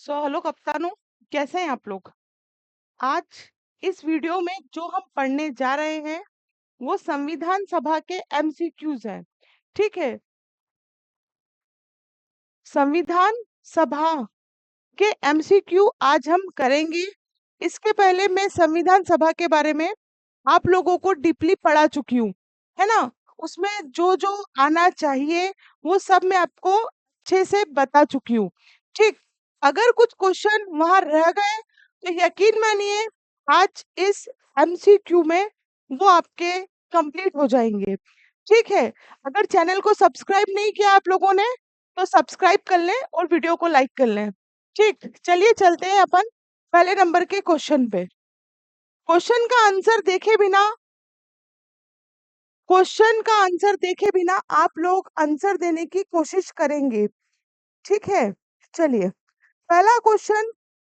Hello कप्तानों, कैसे हैं आप लोग? आज इस वीडियो में जो हम पढ़ने जा रहे हैं वो संविधान सभा के एमसीक्यूज हैं। ठीक है। संविधान सभा के एमसीक्यू आज हम करेंगे। इसके पहले मैं संविधान सभा के बारे में आप लोगों को डीपली पढ़ा चुकी हूँ, है ना? उसमें जो जो आना चाहिए वो सब मैं आपको अच्छे से बता चुकी हूँ। ठीक। अगर कुछ क्वेश्चन वहां रह गए तो यकीन मानिए आज इस एमसीक्यू में वो आपके कंप्लीट हो जाएंगे। ठीक है। अगर चैनल को सब्सक्राइब नहीं किया आप लोगों ने तो सब्सक्राइब कर लें और वीडियो को लाइक कर लें। ठीक, चलिए चलते हैं अपन पहले नंबर के क्वेश्चन पे। क्वेश्चन का आंसर देखे बिना आप लोग आंसर देने की कोशिश करेंगे। ठीक है। चलिए, पहला क्वेश्चन।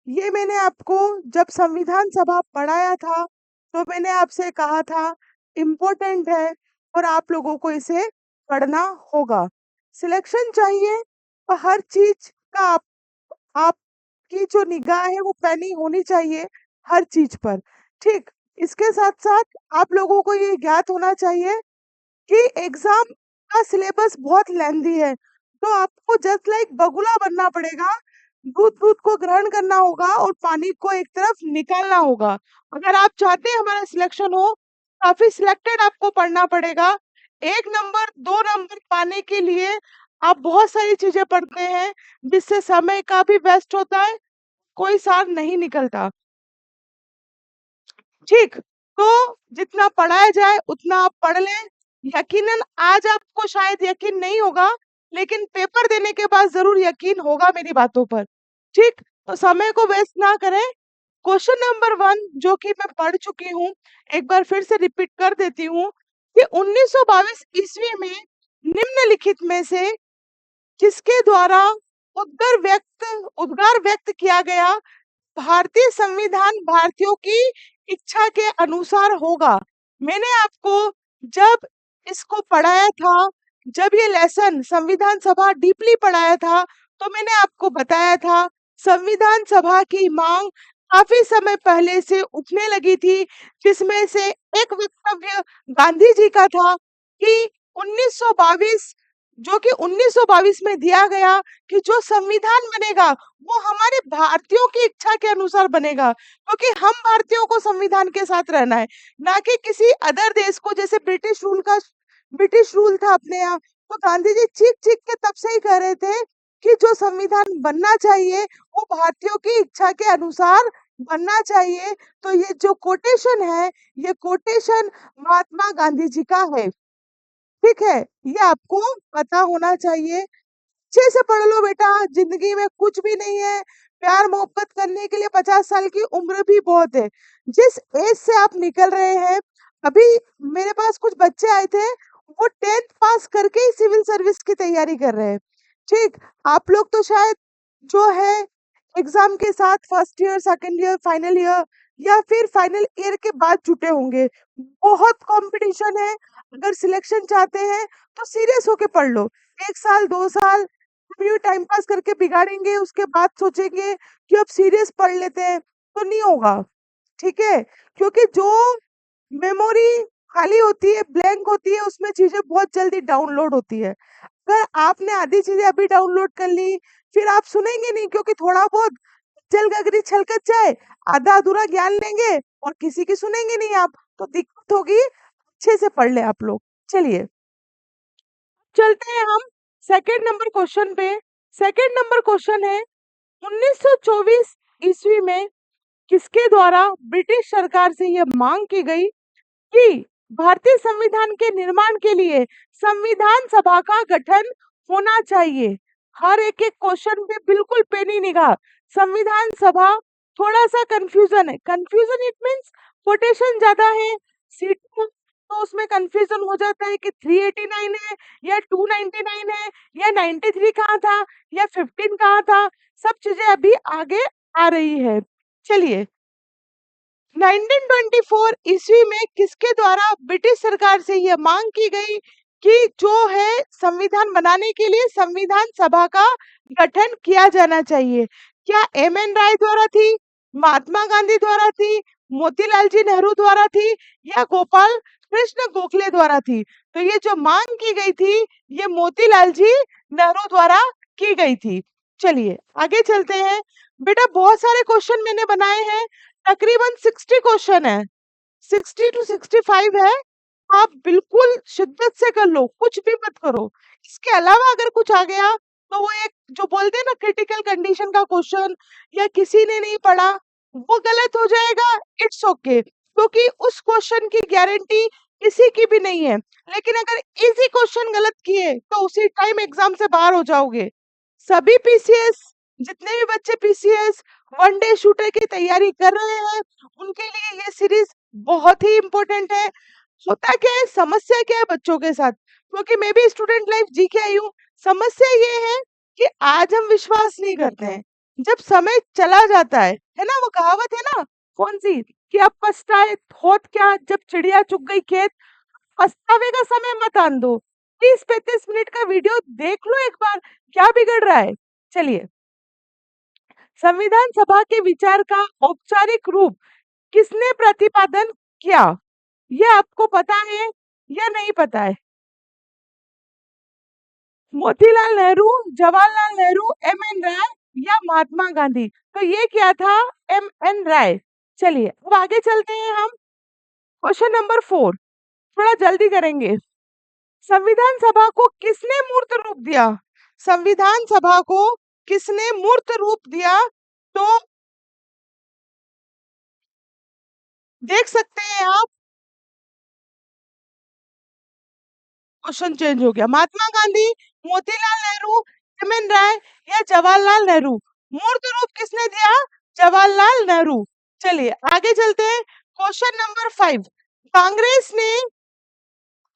ये मैंने आपको जब संविधान सभा पढ़ाया था तो मैंने आपसे कहा था इम्पोर्टेंट है और आप लोगों को इसे पढ़ना होगा। सिलेक्शन चाहिए और हर चीज का आपकी जो निगाह है वो पैनी होनी चाहिए हर चीज पर। ठीक। इसके साथ साथ आप लोगों को ये ज्ञात होना चाहिए कि एग्जाम का सिलेबस बहुत लेंथी है, तो आपको जस्ट लाइक बगुला बनना पड़ेगा। दूध दूध को ग्रहण करना होगा और पानी को एक तरफ निकालना होगा। अगर आप चाहते हैं हमारा सिलेक्शन हो, काफी सिलेक्टेड आपको पढ़ना पड़ेगा। एक नंबर दो नंबर पाने के लिए आप बहुत सारी चीजें पढ़ते हैं जिससे समय का भी वेस्ट होता है, कोई सार नहीं निकलता। ठीक। तो जितना पढ़ाया जाए उतना आप पढ़ लें। यकीनन आज आपको शायद यकीन नहीं होगा, लेकिन पेपर देने के बाद जरूर यकीन होगा मेरी बातों पर। ठीक। तो समय को वेस्ट ना करें। क्वेश्चन नंबर 1 जो कि मैं पढ़ चुकी हूँ, एक बार फिर से रिपीट कर देती हूँ कि 1922 ईस्वी में निम्नलिखित में से किसके द्वारा उद्गार व्यक्त किया गया भारतीय संविधान भारतीयों की इच्छा के अनुसार होगा? मैंने आपको जब इसको पढ़ाया था, जब ये लेसन संविधान सभा डीपली पढ़ाया था, तो मैंने आपको बताया था संविधान सभा की मांग काफी समय पहले से उठने लगी थी, जिसमें से एक वक्तव्य गांधी जी का था कि 1922 जो कि 1922 में दिया गया कि जो संविधान बनेगा वो हमारे भारतीयों की इच्छा के अनुसार बनेगा, क्योंकि हम भारतीयों को संविधान के साथ रहना है, ना कि किसी अदर देश को। जैसे ब्रिटिश रूल था अपने यहाँ, तो गांधी जी चीख चीख के तब से ही कह रहे थे कि जो संविधान बनना चाहिए वो भारतीयों की इच्छा के अनुसार बनना चाहिए। तो ये जो कोटेशन है, ये कोटेशन महात्मा गांधी जी का है। ठीक है। ये आपको पता होना चाहिए। अच्छे से पढ़ लो बेटा, जिंदगी में कुछ भी नहीं है। प्यार मोहब्बत करने के लिए 50 साल की उम्र भी बहुत है। जिस एज से आप निकल रहे हैं, अभी मेरे पास कुछ बच्चे आए थे, वो 10th पास करके ही सिविल सर्विस की तैयारी कर रहे हैं। ठीक। आप लोग तो शायद जो है एग्जाम के साथ first year second year final year या फिर फाइनल ईयर के बाद जुटे होंगे। बहुत कंपटीशन है। अगर सिलेक्शन चाहते हैं तो सीरियस होके पढ़ लो। 1 साल 2 साल यूं टाइम पास करके बिगाड़ेंगे, उसके बाद सोचेंगे कि अब सीरियस पढ़ लेते हैं, तो नहीं होगा। ठीक है। क्योंकि जो मेमोरी खाली होती है, ब्लैंक होती है, उसमें चीजें बहुत जल्दी डाउनलोड होती है। अगर आपने आधी चीजें अभी डाउनलोड कर ली, फिर आप सुनेंगे नहीं, क्योंकि थोड़ा बहुत चल गगरी छलकत जाए, आधा अधूरा ज्ञान लेंगे और किसी की सुनेंगे नहीं आप, तो दिक्कत होगी। अच्छे से पढ़ ले आप लोग। चलिए, चलते हैं हम सेकंड नंबर क्वेश्चन पे। सेकंड नंबर क्वेश्चन है 1924 ईस्वी में किसके द्वारा ब्रिटिश सरकार से यह मांग की गई कि भारतीय संविधान के निर्माण के लिए संविधान सभा का गठन होना चाहिए? हर एक एक क्वेश्चन पे बिल्कुल पेनी निगाह। संविधान सभा थोड़ा सा कंफ्यूजन है। कंफ्यूजन इट मींस कोटेशन ज्यादा है, सीट तो उसमें कंफ्यूजन हो जाता है कि 389 है या 299 है या 93 कहाँ था या 15 कहाँ था। सब चीजें अभी आगे आ रही है। चलिए, 1924 ईस्वी में किसके द्वारा ब्रिटिश सरकार से यह मांग की गई कि जो है संविधान बनाने के लिए संविधान सभा का गठन किया जाना चाहिए? क्या एम.एन. राय द्वारा थी, महात्मा गांधी द्वारा थी, मोतीलाल जी नेहरू द्वारा थी या गोपाल कृष्ण गोखले द्वारा थी? तो ये जो मांग की गई थी, ये मोतीलाल जी नेहरू द्वारा की गई थी। चलिए आगे चलते हैं। बेटा बहुत सारे क्वेश्चन मैंने बनाए हैं, तकरीबन 60 क्वेश्चन है, 60 to 65 है। आप बिल्कुल शिद्दत से कर लो, कुछ भी मत करो। इसके अलावा अगर कुछ आ गया तो वो एक जो बोलते हैं ना क्रिटिकल कंडीशन का क्वेश्चन या किसी ने नहीं पढ़ा, वो गलत हो जाएगा, इट्स ओके, क्योंकि उस क्वेश्चन की गारंटी किसी की भी नहीं है। लेकिन अगर इजी क्वेश्चन गलत किए तो उसी टाइम एग्जाम से बाहर हो जाओगे। सभी पीसीएस, जितने भी बच्चे पीसीएस वनडे शूटर की तैयारी कर रहे हैं, उनके लिए ये सीरीज बहुत ही इम्पोर्टेंट है। होता क्या है, समस्या क्या है बच्चों के साथ, क्योंकि मैं भी स्टूडेंट लाइफ जी के आई हूँ। समस्या ये है कि आज हम विश्वास नहीं करते हैं, जब समय चला जाता है ना, वो कहावत है ना, कौन सी, कि अब पछताए होत क्या, जब चिड़िया चुग गई खेत। पछतावे का समय मत आन दो, 30-35 मिनट का वीडियो देख लो एक बार, क्या बिगड़ रहा है। चलिए, संविधान सभा के विचार का औपचारिक रूप किसने प्रतिपादन किया, यह आपको पता है या नहीं पता है? मोतीलाल नेहरू, जवाहरलाल नेहरू, एम.एन. राय या महात्मा गांधी? तो ये क्या था, एम.एन. राय। चलिए अब आगे चलते हैं हम। क्वेश्चन नंबर 4, थोड़ा जल्दी करेंगे। संविधान सभा को किसने मूर्त रूप दिया? संविधान सभा को किसने मूर्त रूप दिया? तो देख सकते हैं आप, क्वेश्चन चेंज हो गया। महात्मा गांधी, मोतीलाल नेहरू, एम.एन. राय या जवाहरलाल नेहरू? मूर्त रूप किसने दिया? जवाहरलाल नेहरू। चलिए आगे चलते हैं। क्वेश्चन नंबर 5, कांग्रेस ने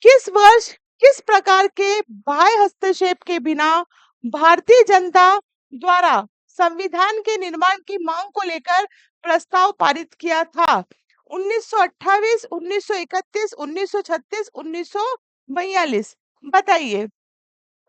किस वर्ष किस प्रकार के बाह्य हस्तक्षेप के बिना भारतीय जनता द्वारा संविधान के निर्माण की मांग को लेकर प्रस्ताव पारित किया था? 1928, 1931, 1936, 1942? बताइए।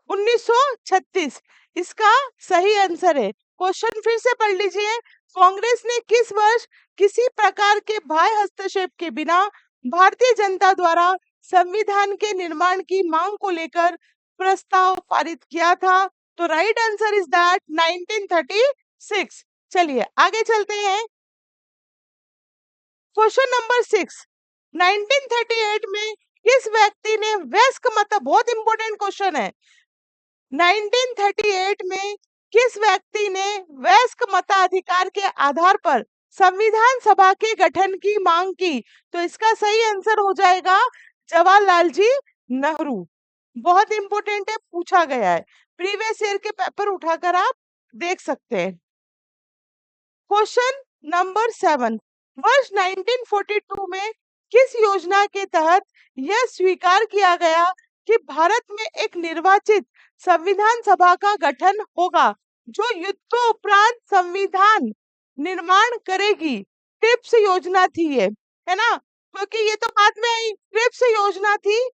1936 इसका सही आंसर है। क्वेश्चन फिर से पढ़ लीजिए। कांग्रेस ने किस वर्ष किसी प्रकार के बाह्य हस्तक्षेप के बिना भारतीय जनता द्वारा संविधान के निर्माण की मांग को लेकर प्रस्ताव पारित किया था? तो राइट आंसर इज दैट 1936। चलिए आगे चलते हैं। क्वेश्चन नंबर 6, 1938 में किस व्यक्ति ने वयस्क मत, बहुत इंपॉर्टेंट क्वेश्चन है, 1938 में किस व्यक्ति ने वयस्क मताधिकार के आधार पर संविधान सभा के गठन की मांग की? तो इसका सही आंसर हो जाएगा जवाहरलाल जी नेहरू। बहुत इंपॉर्टेंट है, पूछा गया है, प्रीवियस ईयर के पेपर उठाकर आप देख सकते हैं। क्वेश्चन नंबर 7, वर्ष 1942 में किस योजना के तहत यह स्वीकार किया गया कि भारत में एक निर्वाचित संविधान सभा का गठन होगा जो युद्धोपरांत संविधान निर्माण करेगी? ट्रिप्स योजना थी ये, है ना, क्योंकि ये तो बाद में आई, ट्रिप्स योजना थी।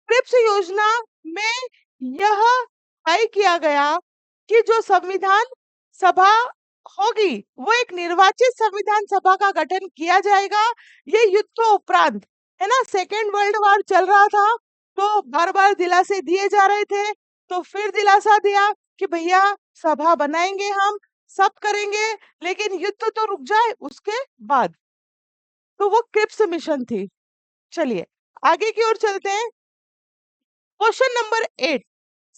ट्रिप्स योजना में यह तय किया गया कि जो संविधान सभा होगी वो एक निर्वाचित संविधान सभा का गठन किया जाएगा। ये युद्धोपरांत, है ना, सेकेंड वर्ल्ड वॉर चल रहा था, तो बार बार दिलासे दिए जा रहे थे, तो फिर दिलासा दिया कि भैया सभा बनाएंगे, हम सब करेंगे, लेकिन युद्ध तो रुक जाए उसके बाद। तो वो क्रिप्स मिशन थी। चलिए आगे की ओर चलते हैं। क्वेश्चन नंबर 8,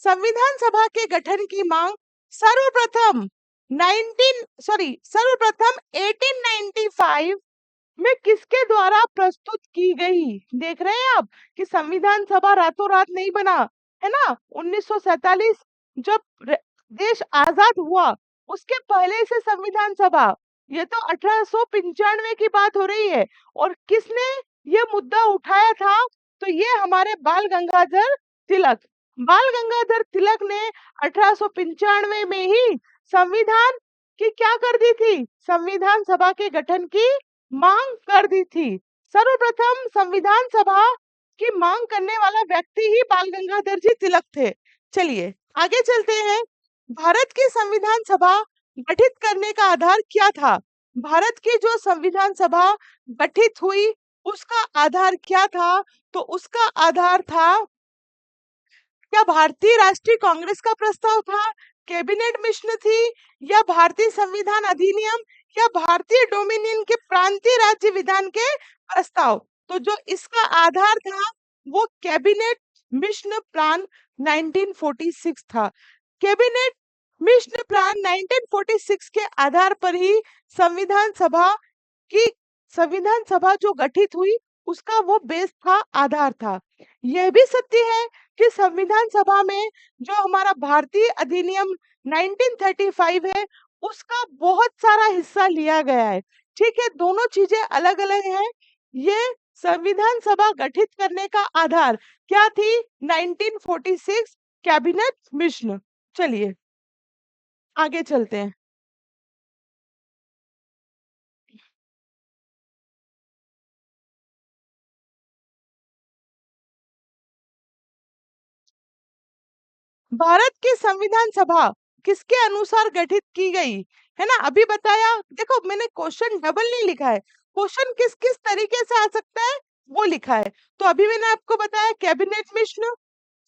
संविधान सभा के गठन की मांग सर्वप्रथम 1895 में किसके द्वारा प्रस्तुत की गई? देख रहे हैं आप कि संविधान सभा रातों रात नहीं बना, है ना। 1947 जब देश आजाद हुआ, उसके पहले से संविधान सभा, ये तो 1895 की बात हो रही है। और किसने ये मुद्दा उठाया था? तो ये हमारे बाल गंगाधर तिलक। बाल गंगाधर तिलक ने 1895 में ही संविधान की क्या कर दी थी? संविधान सभा के गठन की मांग कर दी थी। सर्वप्रथम संविधान सभा की मांग करने वाला व्यक्ति ही बाल गंगाधर जी तिलक थे। चलिए आगे चलते हैं। भारत की संविधान सभा गठित करने का आधार क्या था? भारत की जो संविधान सभा गठित हुई उसका आधार क्या था? तो उसका आधार था, क्या भारतीय राष्ट्रीय कांग्रेस का प्रस्ताव था, कैबिनेट मिशन थी, या भारतीय संविधान अधिनियम, या भारतीय डोमिनियन के प्रांतीय राज्य विधान के प्रस्ताव? तो जो इसका आधार था वो कैबिनेट मिशन प्लान 1946 था। कैबिनेट मिशन प्लान 1946 के आधार पर ही संविधान सभा कि संविधान सभा जो गठित हुई उसका वो बेस था, आधार था। यह भी सत्य है कि संविधान सभा में जो हमारा भारतीय अधिनियम 1935 है उसका बहुत सारा हिस्सा लिया गया है। ठीक है, दोनों चीजें अलग अलग हैं। ये संविधान सभा गठित करने का आधार क्या थी? 1946 कैबिनेट मिशन। चलिए आगे चलते हैं। भारत की संविधान सभा किसके अनुसार गठित की गई है ना? अभी बताया। देखो मैंने क्वेश्चन डबल नहीं लिखा है, क्वेश्चन किस किस तरीके से आ सकता है वो लिखा है। तो अभी मैंने आपको बताया कैबिनेट मिशन।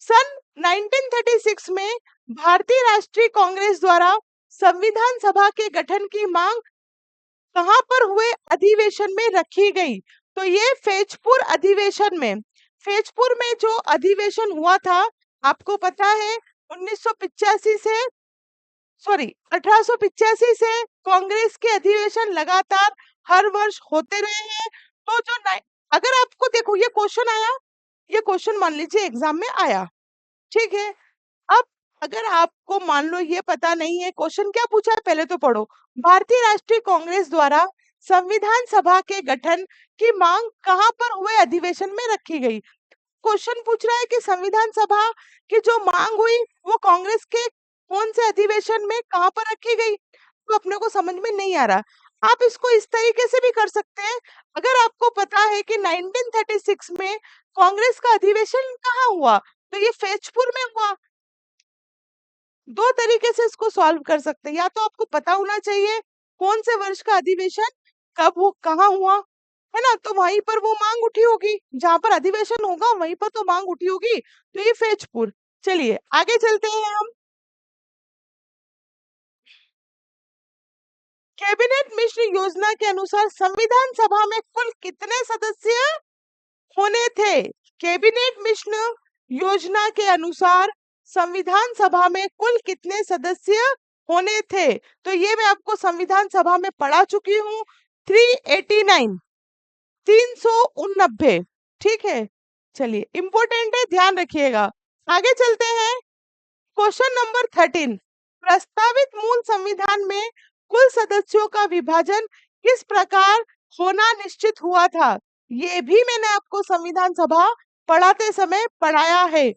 सन 1936 में भारतीय राष्ट्रीय कांग्रेस द्वारा संविधान सभा के गठन की मांग कहां पर हुए अधिवेशन में रखी गई? तो ये फैजपुर अधिवेशन में, फैजपुर में जो अधिवेशन हुआ था आपको पता है 1985 से, सॉरी 1885 से कांग्रेस के अधिवेशन लगातार हर वर्ष होते रहे हैं। तो जो अगर आपको देखो ये क्वेश्चन आया, ये क्वेश्चन मान लीजिए एग्जाम में आया, ठीक है। अब अगर आपको मान लो ये पता नहीं है क्वेश्चन क्या पूछा है, पहले तो पढ़ो। भारतीय राष्ट्रीय कांग्रेस द्वारा संविधान सभा के गठन की मांग कहां पर हुए अधिवेशन में रखी गई? क्वेश्चन पूछ रहा है कि संविधान सभा की जो मांग हुई वो कांग्रेस के कौन से अधिवेशन में कहां पर रखी गई? तो अपने को समझ में नहीं आ रहा। आप इसको इस तरीके से भी कर सकते हैं। अगर आपको पता है कि 1936 में कांग्रेस का अधिवेशन कहाँ हुआ, तो ये फैजपुर में हुआ। दो तरीके से इसको सॉल्व कर सकते हैं। या तो आपको पता होना चाहिए कौन से वर्ष का अधिवेशन कब वो कहाँ हुआ, है ना? तो वहीं पर वो मांग उठी होगी, जहां पर अधिवेशन होगा वहीं पर तो मांग उठी होगी। तो ये फैजपुर। चलिए आगे चलते हैं हम। कैबिनेट मिशन योजना के अनुसार संविधान सभा में कुल कितने सदस्य होने थे? कैबिनेट मिशन योजना के अनुसार संविधान सभा में कुल कितने सदस्य होने थे? तो ये मैं आपको संविधान सभा में पढ़ा चुकी हूँ। 389, 389। ठीक है, चलिए इंपॉर्टेंट है, ध्यान रखिएगा। आगे चलते हैं। क्वेश्चन नंबर 13, प्रस्तावित मूल संविधान में कुल सदस्यों का विभाजन किस प्रकार होना निश्चित हुआ था? ये भी मैंने आपको संविधान सभा पढ़ाते समय पढ़ाया है।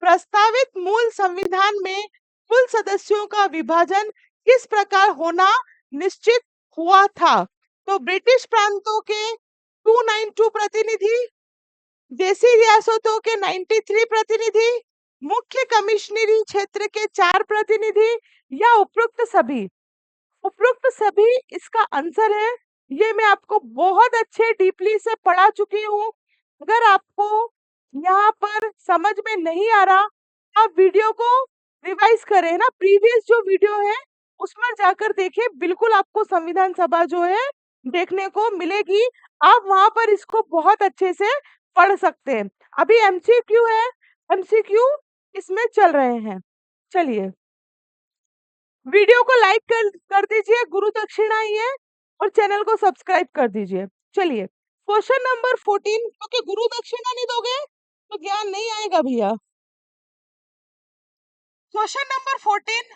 प्रस्तावित मूल संविधान में कुल सदस्यों का विभाजन किस प्रकार होना निश्चित हुआ था? तो ब्रिटिश प्रांतों के 292 प्रतिनिधि, देशी रियासतों के 93 प्रतिनिधि, मुख्य कमिश्नरी क्षेत्र के 4 प्रतिनिधि, या उपरोक्त सभी? उपरोक्त सभी इसका आंसर है। ये मैं आपको बहुत अच्छे डीपली से पढ़ा चुकी हूँ। अगर आपको यहाँ पर समझ में नहीं आ रहा, आप वीडियो को रिवाइज करें ना, प्रीवियस जो वीडियो है उसमें जाकर देखिए, बिल्कुल आपको संविधान सभा जो है देखने को मिलेगी। आप वहां पर इसको बहुत अच्छे से पढ़ सकते हैं। अभी एमसीक्यू है, एमसीक्यू इसमें चल रहे हैं। चलिए वीडियो को लाइक कर दीजिए, गुरु दक्षिणा ही है, और चैनल को सब्सक्राइब कर दीजिए। चलिए क्वेश्चन नंबर 14, क्योंकि गुरु दक्षिणा नहीं दोगे तो ज्ञान नहीं आएगा भैया। क्वेश्चन नंबर 14,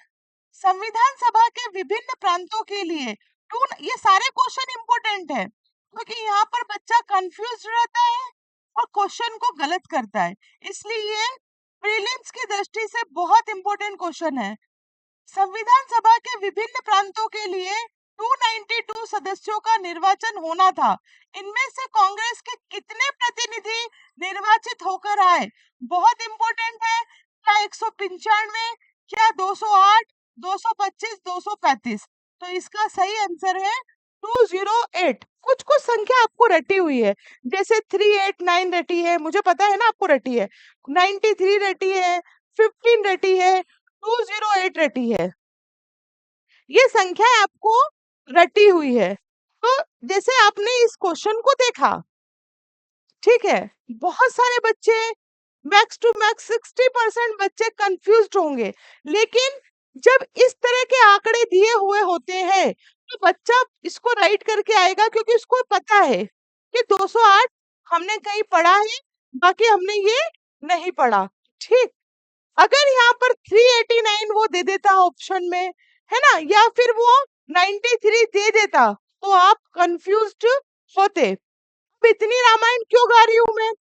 संविधान सभा के विभिन्न प्रांतों के लिए टू, ये सारे क्वेश्चन इंपॉर्टेंट है क्योंकि यहाँ पर बच्चा कंफ्यूज रहता है और क्वेश्चन को गलत करता है, इसलिए प्रीलिम्स की दृष्टि से बहुत इंपॉर्टेंट क्वेश्चन है। संविधान सभा के विभिन्न प्रांतों के लिए 292 सदस्यों का निर्वाचन होना था। इनमें से कांग्रेस के कितने प्रतिनिधि निर्वाचित होकर आए? बहुत इंपॉर्टेंट है। क्या 195, क्या 208, 225, 235? तो इसका सही आंसर है 208। कुछ कुछ संख्या आपको रटी हुई है, जैसे 389 रटी है, मुझे पता है ना आपको रटी है, 93 रटी है, 15 रटी है, 208 रटी है। ये संख्या आपको रटी हुई है। तो जैसे आपने इस क्वेश्चन को देखा, ठीक है, बहुत सारे बच्चे, मैक्स टू मैक्स 60% बच्चे कंफ्यूज्ड होंगे, लेकिन जब इस तरह के आंकड़े दिए हुए होते हैं तो बच्चा इसको राइट करके आएगा, क्योंकि उसको पता है कि 208 हमने कहीं पढ़ा है, बाकी हमने ये नहीं पढ़ा। ठीक, अगर यहाँ पर 389 वो दे देता ऑप्शन में, है ना, या फिर वो 93 दे देता, तो आप कंफ्यूज्ड होते। अब इतनी रामायण क्यों गा रही हूँ मैं?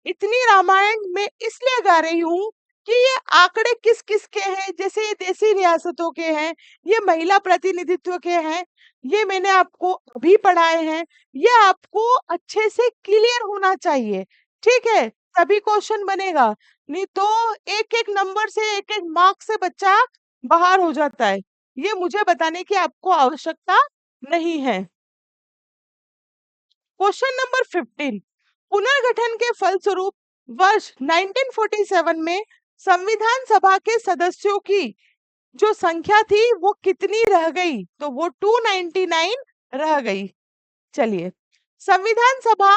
इतनी रामायण मैं इसलिए गा रही हूँ कि ये आंकड़े किस किस के हैं, जैसे ये देसी रियासतों के हैं, ये महिला प्रतिनिधित्व के हैं, ये मैंने आपको अभी पढ़ाए हैं, ये आपको अच्छे से क्लियर होना चाहिए। ठीक है, तभी क्वेश्चन बनेगा, नहीं तो एक एक नंबर से, एक एक मार्क से बच्चा बाहर हो जाता है। ये मुझे बताने की आपको आवश्यकता नहीं है। क्वेश्चन नंबर 15, पुनर्गठन के फलस्वरूप वर्ष 1947 में संविधान सभा के सदस्यों की जो संख्या थी वो कितनी रह गई? तो वो 299 रह गई। चलिए, संविधान सभा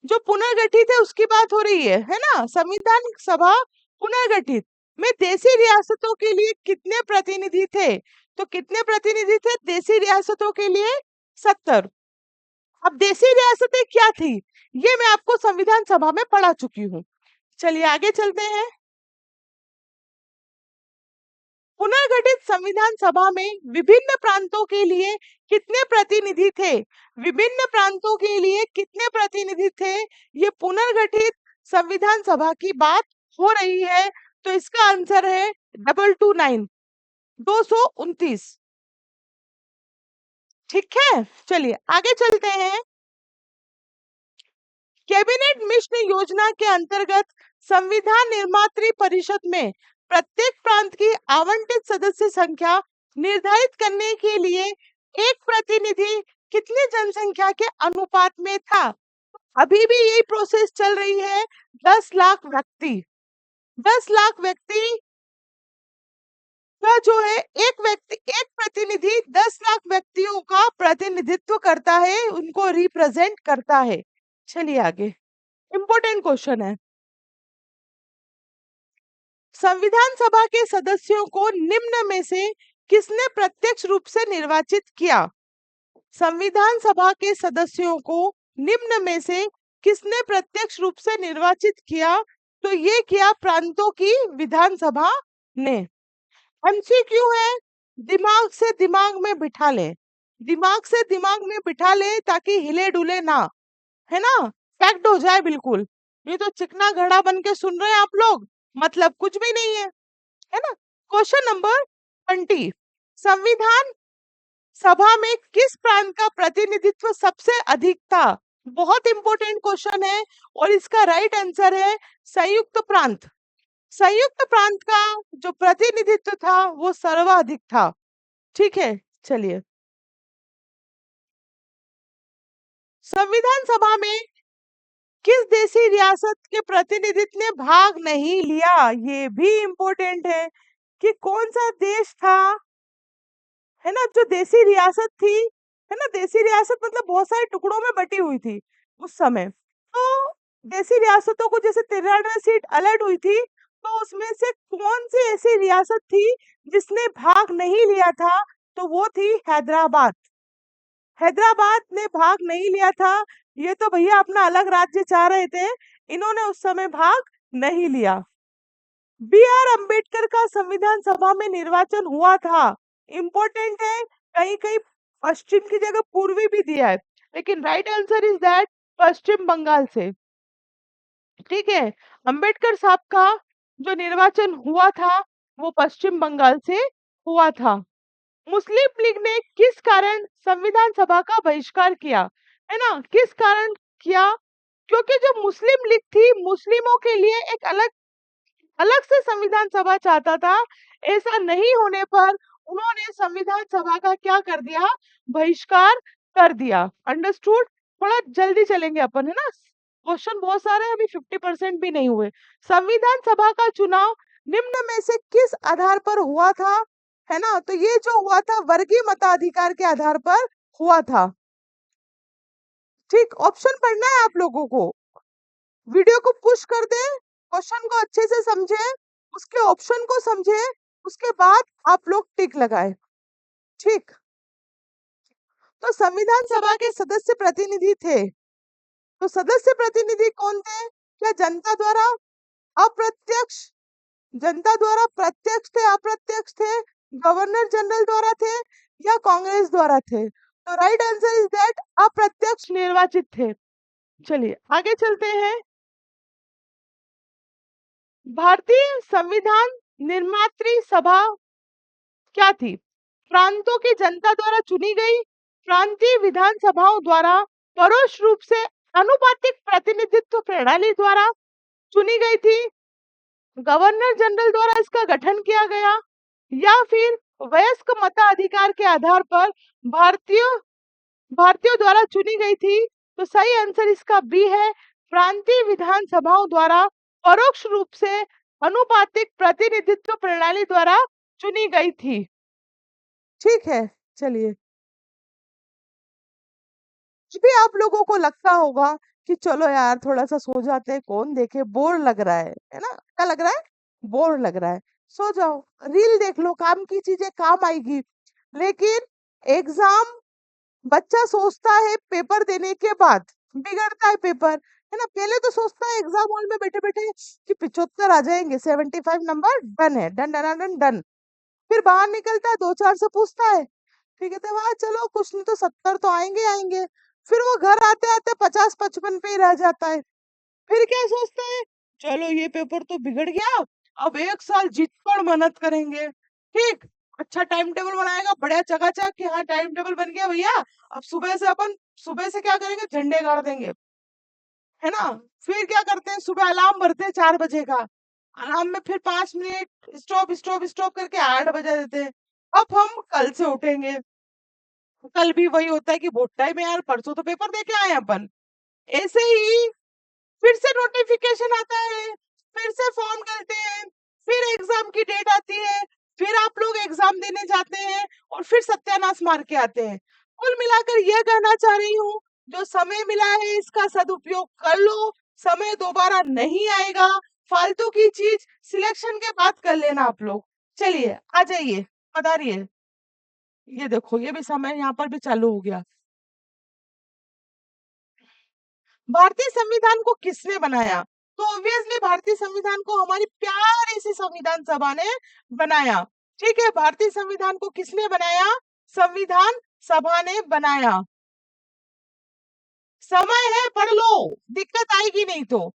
जो पुनर्गठित है उसकी बात हो रही है ना? संविधान सभा पुनर्गठित में देशी रियासतों के लिए कितने प्रतिनिधि थे? तो कितने प्रतिनिधि थे देशी रियासतों के लिए? 70। अब देशी रियासतें क्या थी, ये मैं आपको संविधान सभा में पढ़ा चुकी हूँ। चलिए आगे चलते हैं। पुनर्गठित संविधान सभा में विभिन्न प्रांतों के लिए कितने प्रतिनिधि थे? विभिन्न प्रांतों के लिए कितने प्रतिनिधि थे? ये पुनर्गठित संविधान सभा की बात हो रही है, तो इसका आंसर है 229, 229। ठीक है, चलिए आगे चलते हैं। कैबिनेट मिशन योजना के अंतर्गत संविधान निर्मात्री परिषद में प्रत्येक प्रांत की आवंटित सदस्य संख्या निर्धारित करने के लिए एक प्रतिनिधि कितनी जनसंख्या के अनुपात में था? अभी भी यही प्रोसेस चल रही है। 10 लाख व्यक्ति, 10 लाख व्यक्ति का जो है, एक व्यक्ति, एक प्रतिनिधि 10 लाख व्यक्तियों का प्रतिनिधित्व करता है, उनको रिप्रेजेंट करता है। चलिए आगे, इंपॉर्टेंट क्वेश्चन है। संविधान सभा के सदस्यों को निम्न में से किसने प्रत्यक्ष रूप से निर्वाचित किया? संविधान सभा के सदस्यों को निम्न में से किसने प्रत्यक्ष रूप से निर्वाचित किया? तो ये किया प्रांतों की विधानसभा ने। एमसीक्यू है, दिमाग से दिमाग में बिठा ले, दिमाग से दिमाग में बिठा ले ताकि हिले डुले ना, है ना, फैक्ट हो जाए बिल्कुल। ये तो चिकना घड़ा बन के सुन रहे हैं आप लोग, मतलब कुछ भी नहीं है ना। क्वेश्चन नंबर 20, संविधान सभा में किस प्रांत का प्रतिनिधित्व सबसे अधिक था? बहुत इंपॉर्टेंट क्वेश्चन है, और इसका राइट आंसर है संयुक्त प्रांत। संयुक्त प्रांत का जो प्रतिनिधित्व था वो सर्वाधिक था। ठीक है, चलिए, संविधान सभा में किस देशी रियासत के प्रतिनिधित्व ने भाग नहीं लिया? ये भी इम्पोर्टेंट है कि कौन सा देश था, है ना, जो देशी रियासत थी, है ना। देशी रियासत मतलब बहुत सारे टुकड़ों में बटी हुई थी उस समय। तो देशी रियासतों को जैसे 93 सीट अलर्ट हुई थी, तो उसमें से कौन सी ऐसी रियासत थी जिसने भाग नहीं लिया था? तो वो थी हैदराबाद। हैदराबाद ने भाग नहीं लिया था। ये तो भैया अपना अलग राज्य चाह रहे थे, इन्होंने उस समय भाग नहीं लिया। बी आर अम्बेडकर का संविधान सभा में निर्वाचन हुआ था, इम्पोर्टेंट है। कहीं कहीं पश्चिम की जगह पूर्वी भी दिया है, लेकिन राइट आंसर इज दैट पश्चिम बंगाल से। ठीक है, अंबेडकर साहब का जो निर्वाचन हुआ था वो पश्चिम बंगाल से हुआ था। मुस्लिम लीग ने किस कारण संविधान सभा का बहिष्कार किया? है ना, किस कारण किया? क्योंकि जो मुस्लिम लीग थी, मुस्लिमों के लिए एक अलग अलग से संविधान सभा चाहता था। ऐसा नहीं होने पर उन्होंने संविधान सभा का क्या कर दिया, बहिष्कार कर दिया। अंडरस्टूड? थोड़ा जल्दी चलेंगे अपन, है ना, क्वेश्चन बहुत सारे हैं, अभी 50% भी नहीं हुए। संविधान सभा का चुनाव निम्न में से किस आधार पर हुआ था, है ना, तो ये जो हुआ था वर्गीय मताधिकार के आधार पर हुआ था। ठीक, ऑप्शन पढ़ना है आप लोगों को, वीडियो को पुश कर दे, क्वेश्चन को अच्छे से समझे, उसके ऑप्शन को समझे, उसके बाद आप लोग टिक लगाए। ठीक, तो संविधान सभा के सदस्य प्रतिनिधि थे, तो सदस्य प्रतिनिधि कौन थे, क्या जनता द्वारा अप्रत्यक्ष, जनता द्वारा प्रत्यक्ष थे, अप्रत्यक्ष थे, गवर्नर जनरल द्वारा थे, या कांग्रेस द्वारा थे? तो राइट आंसर इज दैट अप्रत्यक्ष निर्वाचित थे। चलिए आगे चलते हैं। भारतीय संविधान निर्मात्री सभा क्या थी? प्रांतों की जनता द्वारा चुनी गई, प्रांतीय विधानसभाओं द्वारा परोक्ष रूप से अनुपातिक प्रतिनिधित्व प्रणाली द्वारा चुनी गई थी, गवर्नर जनरल द्वारा इसका गठन किया गया, या फिर वयस्क मताधिकार के आधार पर भारतीयों द्वारा चुनी गई थी? तो सही आंसर इसका बी है, प्रांतीय विधानसभाओं द्वारा परोक्ष रूप से अनुपातिक प्रतिनिधित्व प्रणाली द्वारा चुनी गई थी। ठीक है, चलिए, भी आप लोगों को लगता होगा कि चलो यार थोड़ा सा सो जाते हैं, कौन देखे, बोर लग रहा है ना, क्या लग रहा है, बोर लग रहा है, सो जाओ, रील देख लो, काम की चीजें काम आएगी। लेकिन एग्जाम बच्चा सोचता है पेपर देने के बाद, बिगड़ता है पेपर, है ना, पहले तो सोचता है एग्जाम हॉल में बैठे बैठे कि 75 आ जाएंगे, 75 नंबर डन है, डन डन डन डन। फिर बाहर निकलता है, दो चार से पूछता है, ठीक है, तो वहां चलो कुछ नहीं तो 70 तो आएंगे आएंगे, फिर वो घर आते आते 50-55 पे ही रह जाता है। फिर क्या सोचता है, चलो ये पेपर तो बिगड़ गया, अब एक साल जीत पर मेहनत करेंगे। ठीक, अच्छा टाइम टेबल बनाएगा, बढ़िया चकाचक कि हाँ टाइम टेबल बन गया भैया, अब सुबह से क्या करेंगे, झंडे गाड़ देंगे, है ना। फिर क्या करते हैं, सुबह अलार्म भरते हैं 4 बजे का, अलार्म में फिर 5 मिनट स्टॉप स्टॉप स्टॉप करके 8 बजा देते हैं। अब हम कल से उठेंगे, कल भी वही होता है कि बहुत टाइम है यार, परसों तो पेपर दे के आए हैं अपन। ऐसे ही फिर से नोटिफिकेशन आता है, फिर से फॉर्म करते हैं, फिर एग्जाम की डेट आती है, फिर आप लोग एग्जाम देने जाते हैं और फिर सत्यानाश मार के आते हैं। कुल मिलाकर यह कहना चाह रही हूँ, जो समय मिला है इसका सदुपयोग कर लो, समय दोबारा नहीं आएगा, फालतू की चीज सिलेक्शन के बाद कर लेना आप लोग। चलिए आ जाइए, पधारिए, ये देखो ये भी समय यहाँ पर भी चालू हो गया। भारतीय संविधान को किसने बनाया? तो ऑब्वियसली भारतीय संविधान को हमारी प्यारी सी संविधान सभा ने बनाया। ठीक है, भारतीय संविधान को किसने बनाया? संविधान सभा ने बनाया। समय है, पढ़ लो, दिक्कत आएगी नहीं तो।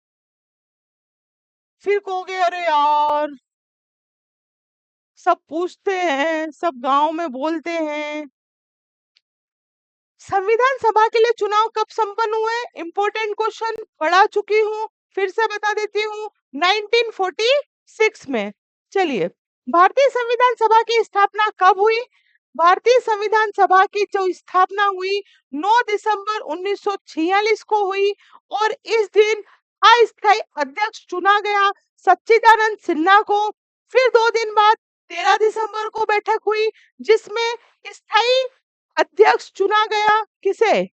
फिर कहोगे अरे यार सब पूछते हैं, सब गांव में बोलते हैं। संविधान सभा के लिए चुनाव कब संपन्न हुए? इंपॉर्टेंट क्वेश्चन, पढ़ा चुकी हूँ, फिर से बता देती हूँ, 1946 में। चलिए, भारतीय संविधान सभा की स्थापना कब हुई? भारतीय संविधान सभा की जो स्थापना हुई 9 दिसंबर 1946 को हुई, और इस दिन अस्थायी अध्यक्ष चुना गया सच्चिदानंद सिन्हा को। फिर 2 दिन बाद 13 दिसंबर को बैठक हुई जिसमें स्थायी अध्यक्ष चुना गया, किसे?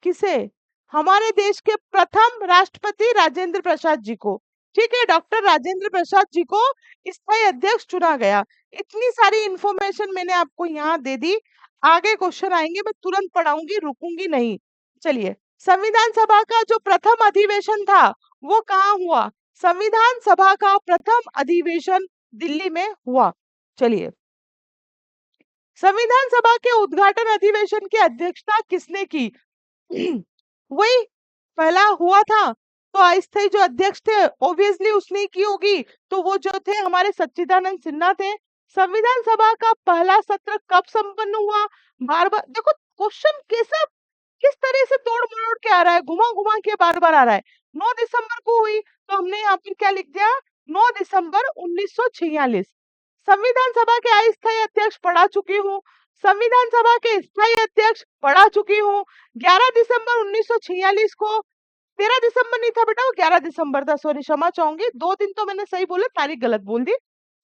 किसे? हमारे देश के प्रथम राष्ट्रपति राजेंद्र प्रसाद जी को। ठीक है, डॉक्टर राजेंद्र प्रसाद जी को स्थायी अध्यक्ष चुना गया। इतनी सारी इंफॉर्मेशन मैंने आपको यहाँ दे दी, आगे क्वेश्चन आएंगे, मैं तुरंत पढ़ाऊंगी, रुकूंगी नहीं। चलिए, संविधान सभा का जो प्रथम अधिवेशन था वो कहाँ हुआ? संविधान सभा का प्रथम अधिवेशन दिल्ली में हुआ। चलिए, संविधान सभा के उद्घाटन अधिवेशन की अध्यक्षता किसने की? वही पहला हुआ था, तो अस्थायी जो अध्यक्ष थे ऑब्वियसली उसने ही की होगी, तो वो जो थे हमारे सच्चिदानंद सिन्हा थे। संविधान सभा का पहला सत्र कब संपन्न हुआ? बार बार देखो क्वेश्चन कैसा, किस तरह से तोड़ मरोड़ के आ रहा है, घुमा घुमा के बार बार आ रहा है। 9 दिसंबर को हुई, तो हमने यहाँ पर क्या लिख दिया, 9 दिसंबर 1946। संविधान सभा के अस्थायी अध्यक्ष पढ़ा चुकी हूँ, संविधान सभा के स्थायी अध्यक्ष पढ़ा चुकी हूँ। 11 दिसंबर 1946 को, 13 दिसंबर नहीं था बेटा, वो 11 दिसंबर था, सॉरी क्षमा चाहूंगी, 2 दिन तो मैंने सही बोला, तारीख गलत बोल दी।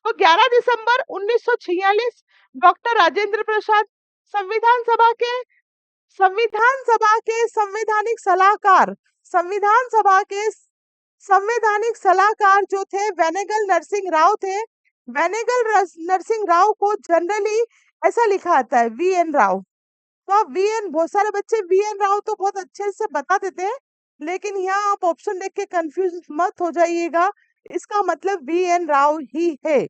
तो 11 दिसंबर 1946 डॉक्टर राजेंद्र प्रसाद संविधान सभा के संवैधानिक सलाहकार, संविधान सभा के संवैधानिक सलाहकार जो थे वेनेगल नरसिंह राव थे। नरसिंह राव को जनरली ऐसा लिखा आता है वीएन राव। तो आप वीएन, बहुत सारे बच्चे वीएन राव तो बहुत अच्छे से बता देते हैं, लेकिन यहाँ आप ऑप्शन देख के कंफ्यूज मत हो जाइएगा, इसका मतलब वीएन राव ही है।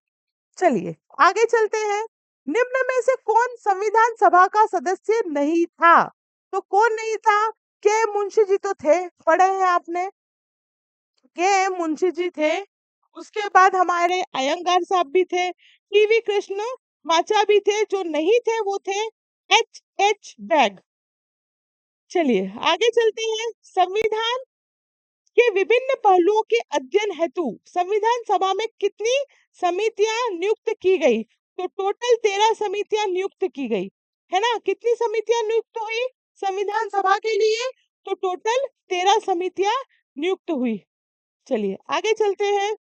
चलिए आगे चलते हैं। निम्न में से कौन संविधान सभा का सदस्य नहीं था? तो कौन नहीं था? के मुंशी जी तो थे, पढ़े हैं आपने, के मुंशी जी थे। उसके बाद हमारे अयंगार साहब भी थे, टीवी कृष्ण माचा भी थे। जो नहीं थे वो थे एच बैग। चलिए आगे चलते हैं। संविधान के विभिन्न पहलुओं के अध्ययन हेतु संविधान सभा में कितनी समितियां नियुक्त की गई? तो टोटल 13 समितियां नियुक्त की गई, है ना। कितनी समितियां नियुक्त हुई संविधान सभा के लिए? तो टोटल 13 समितियां नियुक्त हुई। चलिए आगे चलते हैं।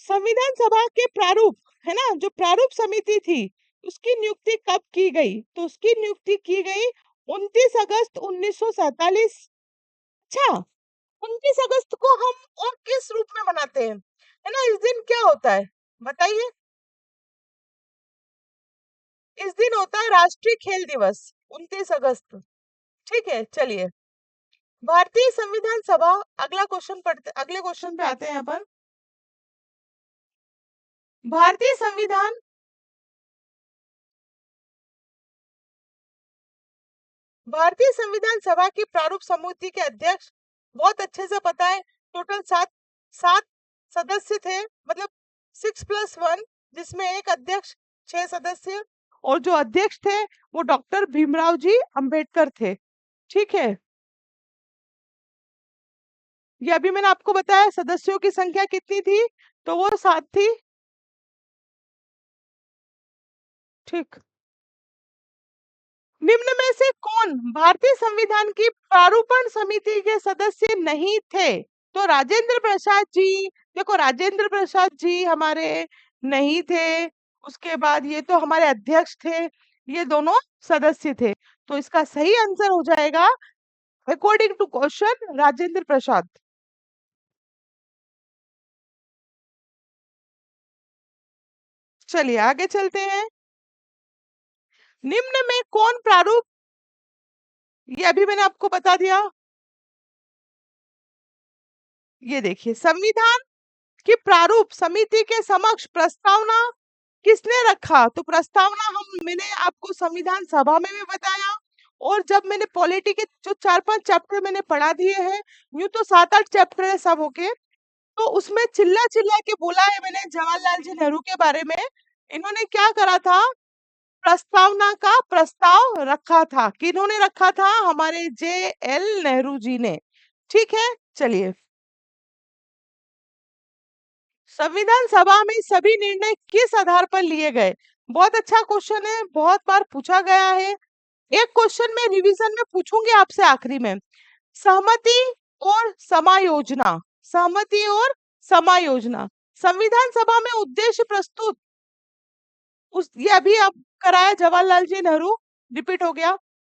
संविधान सभा के प्रारूप, है ना, जो प्रारूप समिति थी उसकी नियुक्ति कब की गई? तो उसकी नियुक्ति की गई 29 अगस्त 1947। अच्छा, 29 अगस्त को हम और किस रूप में मनाते हैं, है ना? इस दिन क्या होता है बताइए? इस दिन होता है राष्ट्रीय खेल दिवस, 29 अगस्त। ठीक है, चलिए भारतीय संविधान सभा, अगला क्वेश्चन पढ़ते, अगले क्वेश्चन पे आते हैं यहाँ पर। भारतीय संविधान सभा की प्रारूप समिति के अध्यक्ष बहुत अच्छे से पता है, टोटल सात सदस्य थे, मतलब 6+1, जिसमें एक अध्यक्ष, 6 सदस्य, और जो अध्यक्ष थे वो डॉक्टर भीमराव जी अंबेडकर थे। ठीक है, ये अभी मैंने आपको बताया सदस्यों की संख्या कितनी थी, तो वो 7 थी। ठीक, निम्न में से कौन भारतीय संविधान की प्रारूपण समिति के सदस्य नहीं थे? तो राजेंद्र प्रसाद जी, देखो राजेंद्र प्रसाद जी हमारे नहीं थे। उसके बाद ये तो हमारे अध्यक्ष थे, ये दोनों सदस्य थे। तो इसका सही आंसर हो जाएगा according to question Rajendra Prasad. चलिए आगे चलते हैं। निम्न में कौन प्रारूप, ये अभी मैंने आपको बता दिया। ये देखिए, संविधान की प्रारूप समिति के समक्ष प्रस्तावना किसने रखा? तो प्रस्तावना मैंने आपको संविधान सभा में भी बताया, और जब मैंने पॉलिटी के जो 4-5 चैप्टर मैंने पढ़ा दिए हैं, यूं तो 7-8 चैप्टर है सब होके, तो उसमें चिल्ला चिल्ला के बोला है मैंने जवाहरलाल जी नेहरू के बारे में। इन्होंने क्या करा था? प्रस्तावना का प्रस्ताव रखा था। किन्होंने रखा था? हमारे JL नेहरू जी ने। ठीक है, चलिए संविधान सभा में सभी निर्णय किस आधार पर लिए गए? बहुत अच्छा क्वेश्चन है, बहुत बार पूछा गया है। एक क्वेश्चन में रिवीजन में पूछूंगी आपसे आखिरी में। सहमति और समायोजना, सहमति और समायोजना, संविधान सभा में उद्देश्य प्रस्तुत, उस ये अभी आप कराया जवाहरलाल जी नेहरू, रिपीट हो गया।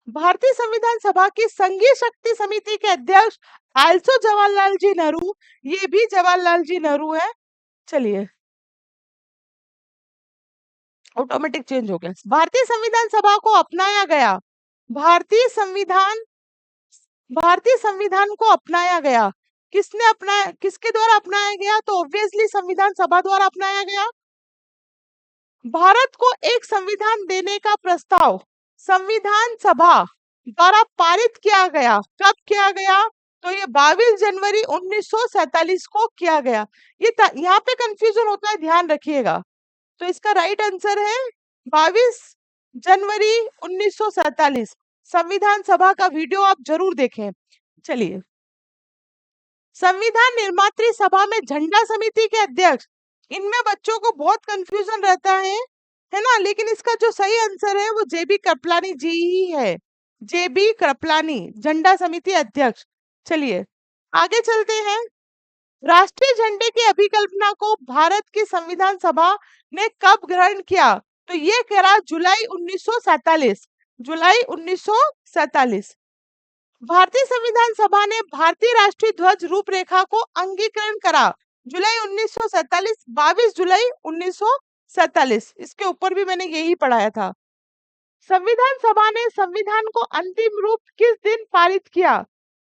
भारतीय संविधान सभा की संघीय शक्ति समिति के अध्यक्ष आल्सो जवाहरलाल जी नेहरू, ये भी जवाहरलाल जी नेहरू है। चलिए ऑटोमेटिक चेंज हो गया। भारतीय संविधान सभा को अपनाया गया, भारतीय संविधान भारतीय संविधान को अपनाया गया, किसने अपनाया, किसके द्वारा अपनाया गया? तो ऑब्वियसली संविधान सभा द्वारा अपनाया गया। भारत को एक संविधान देने का प्रस्ताव संविधान सभा द्वारा पारित किया गया, कब किया गया? तो ये 22 जनवरी 1947 को किया गया। ये यहाँ पे कंफ्यूजन होता है, ध्यान रखिएगा। तो इसका राइट आंसर है 22 जनवरी 1947। संविधान सभा का वीडियो आप जरूर देखें। चलिए, संविधान निर्मात्री सभा में झंडा समिति के अध्यक्ष इनमें बच्चों को बहुत कंफ्यूजन रहता है ना। लेकिन इसका जो सही आंसर है वो जेबी कृपलानी जी ही है। जेबी कृपलानी, झंडा समिति अध्यक्ष। चलिए आगे चलते हैं। राष्ट्रीय झंडे की अभिकल्पना को भारत की संविधान सभा ने कब ग्रहण किया? तो ये करा जुलाई 1947। जुलाई 1947। भारतीय संविधान सभा ने भारतीय राष्ट्रीय ध्वज रूपरेखा को अंगीकरण करा जुलाई 1947, 22 जुलाई 1947। इसके ऊपर भी मैंने यही पढ़ाया था। संविधान सभा ने संविधान को अंतिम रूप किस दिन पारित किया?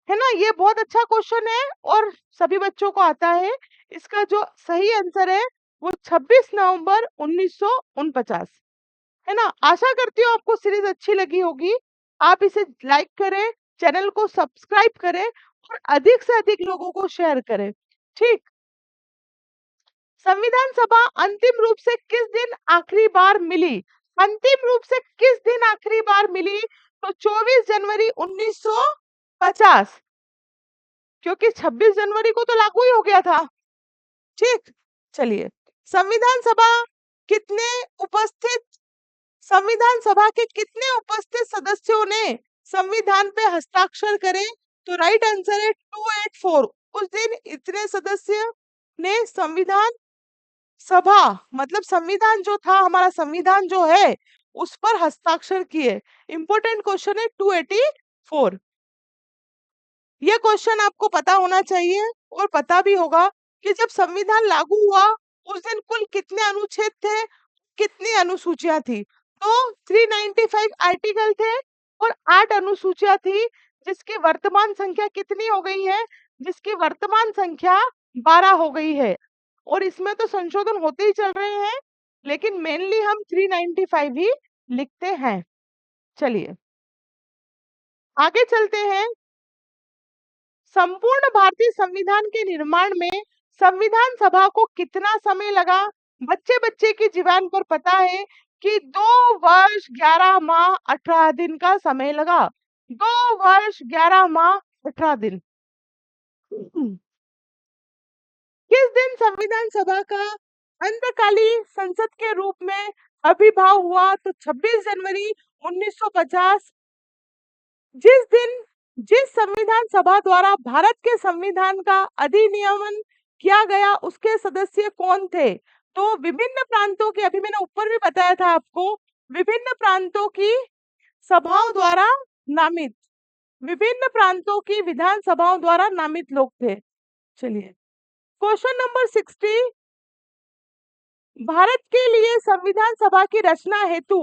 है ना, ये बहुत अच्छा क्वेश्चन है और सभी बच्चों को आता है। इसका जो सही आंसर है वो 26 नवंबर 1949 है ना। आशा करती हूँ आपको सीरीज अच्छी लगी होगी। आप इसे लाइक करें, चैनल को सब्सक्राइब करें और अधिक से अधिक लोगों को शेयर करें। ठीक। संविधान सभा अंतिम रूप से किस दिन आखिरी बार मिली? अंतिम रूप से किस दिन आखिरी बार मिली? तो 24 जनवरी 1950, क्योंकि 26 जनवरी को तो लागू ही हो गया था। ठीक। चलिए, संविधान सभा कितने उपस्थित संविधान सभा के कितने उपस्थित सदस्यों ने संविधान पे हस्ताक्षर करे? तो राइट आंसर है 284। उस दिन इतने सदस्य ने संविधान सभा, मतलब संविधान जो था, हमारा संविधान जो है उस पर हस्ताक्षर किए। इंपॉर्टेंट क्वेश्चन है 284। यह क्वेश्चन आपको पता होना चाहिए और पता भी होगा कि जब संविधान लागू हुआ उस दिन कुल कितने अनुच्छेद थे, कितनी अनुसूचियां थी? तो 395 आर्टिकल थे और 8 अनुसूचियां थी, जिसकी वर्तमान संख्या कितनी हो गई है? जिसकी वर्तमान संख्या 12 हो गई है। और इसमें तो संशोधन होते ही चल रहे हैं, लेकिन मेनली हम 395 ही लिखते हैं। चलिए आगे चलते हैं। संपूर्ण भारतीय संविधान के निर्माण में संविधान सभा को कितना समय लगा? बच्चे बच्चे की जुबान पर पता है कि 2 वर्ष 11 माह 18 दिन का समय लगा। 2 वर्ष 11 माह 18 दिन। किस दिन संविधान सभा का अंतकालीन संसद के रूप में आविर्भाव हुआ? तो 26 जनवरी 1950। जिस दिन जिस संविधान सभा द्वारा भारत के संविधान का अधिनियमन किया गया उसके सदस्य कौन थे? तो विभिन्न प्रांतों के, अभी मैंने ऊपर भी बताया था आपको, विभिन्न प्रांतों की सभाओं द्वारा नामित, विभिन्न प्रांतों की विधानसभाओं द्वारा नामित लोग थे। चलिए क्वेश्चन नंबर 60। भारत के लिए संविधान सभा की रचना हेतु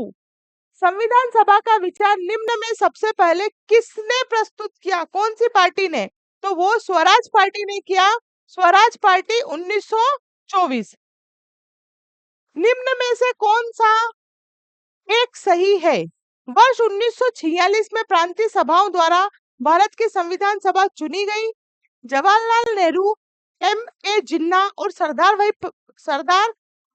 संविधान सभा का विचार निम्न में सबसे पहले किसने प्रस्तुत किया? कौन सी पार्टी ने? तो वो स्वराज पार्टी ने किया। स्वराज पार्टी 1924। निम्न में से कौन सा एक सही है? वर्ष 1946 में प्रांतीय सभाओं द्वारा भारत की संविधान सभा चुनी गई। जवाहरलाल नेहरू, M.A. जिन्ना और सरदार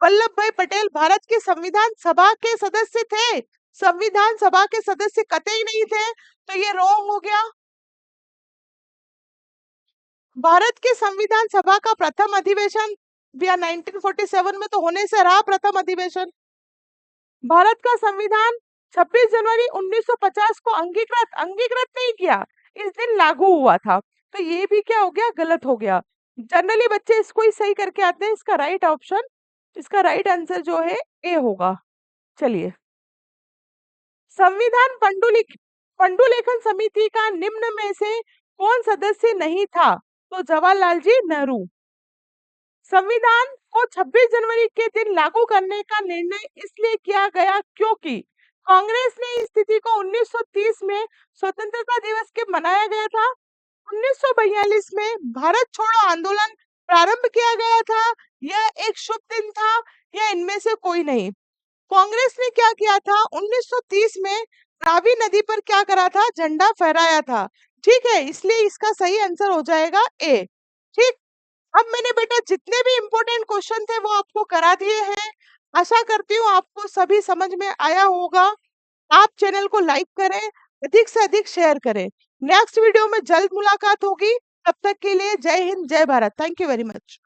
वल्लभ भाई पटेल भारत के संविधान सभा के सदस्य थे। संविधान सभा के सदस्य कतई नहीं थे, तो ये रॉन्ग हो गया। भारत के संविधान सभा का प्रथम अधिवेशन भैया 1947 में तो होने से रहा प्रथम अधिवेशन। भारत का संविधान 26 जनवरी 1950 को अंगीकृत नहीं किया, इस दिन लागू हुआ था। तो ये भी क्या हो गया? गलत हो गया। जनरली बच्चे इसको ही सही करके आते हैं। इसका राइट आंसर जो है ए होगा। चलिए, संविधान पंडुलेखन समिति का निम्न में से कौन सदस्य नहीं था? तो जवाहरलाल जी नेहरू। संविधान को 26 जनवरी के दिन लागू करने का निर्णय इसलिए किया गया क्योंकि कांग्रेस ने इस स्थिति को 1930 में स्वतंत्रता दिवस के मनाया गया था। 1942 में भारत छोड़ो आंदोलन प्रारंभ किया गया था। यह एक शुभ दिन था या इनमें से कोई नहीं। कांग्रेस ने क्या किया था? 1930 में रावी नदी पर क्या करा था? झंडा फहराया था। ठीक है, इसलिए इसका सही आंसर हो जाएगा ए। ठीक। अब मैंने बेटा जितने भी इम्पोर्टेंट क्वेश्चन थे वो आपको करा दिए हैं। आशा करती हूँ आपको सभी समझ में आया होगा। आप चैनल को लाइक करें, अधिक से अधिक शेयर करें। नेक्स्ट वीडियो में जल्द मुलाकात होगी। तब तक के लिए जय हिंद, जय Bharat. Thank you very much.